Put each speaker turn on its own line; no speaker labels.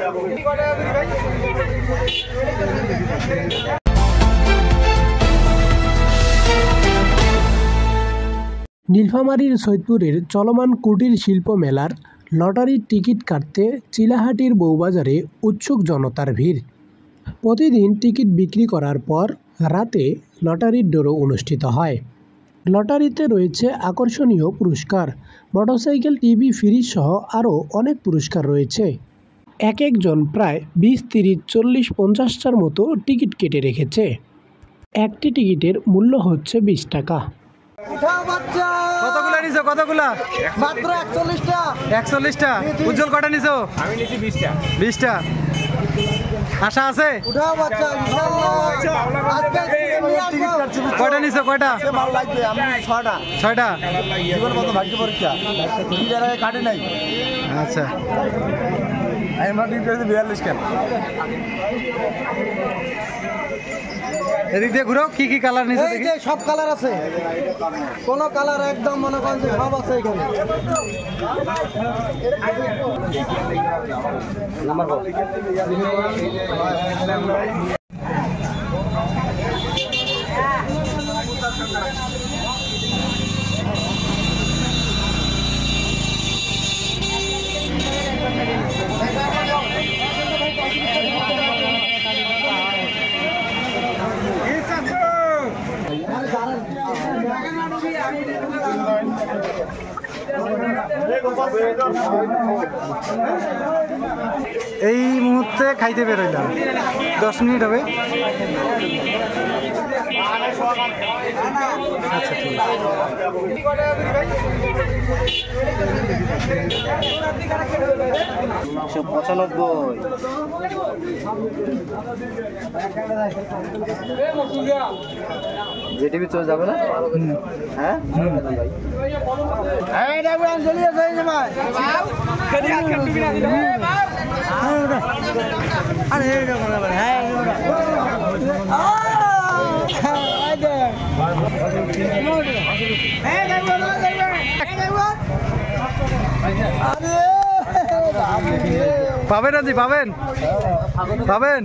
নীলফামারীর সৈয়দপুরের চলমান কুটির শিল্প মেলার লটারির টিকিট কাটতে চিলাহাটির বউবাজারে উৎসুক জনতার ভিড়। প্রতিদিন টিকিট বিক্রি করার পর রাতে লটারির ড্র অনুষ্ঠিত হয়। লটারিতে রয়েছে আকর্ষণীয় পুরস্কার, মোটরসাইকেল, টিভি, ফ্রিজ সহ আরও অনেক পুরস্কার রয়েছে। এক একজন প্রায় 20, 30, 40, 50টার মতো টিকিট কেটে রেখেছে। একটি টিকিটের মূল্য হচ্ছে 20 টাকা।
কতগুলা নিছো? কতগুলা?
মাত্র 41টা।
41টা। উজ্জ্বল কটা নিছো?
আমি নিছি 20টা।
20টা। আশা আছে?
উঠাও বাচ্চা ইনশাআল্লাহ। আজকে
কয়টা নিছো? কয়টা?
ভালো লাগবে। আমি 6টা।
6টা।
জীবন কত ভাগ্য পরীক্ষা। কি জায়গায় কাটে নাই।
আচ্ছা।
আমি মাত্র 42 কেন।
এদিক দিয়ে ঘুরো। কি কি কালার নিছো দেখি?
এই যে সব কালার আছে। কোন কালার একদম মনে করেন যে সব আছে এখানে। নাম্বার বল।
এই মুহূর্তে খাইতে বেরোইলাম, 10 মিনিট হবে। আচ্ছা ঠিক আছে।
যেটিভি চলে যাবে না? হ্যাঁ
পাবেন আজি, পাবেন পাবেন।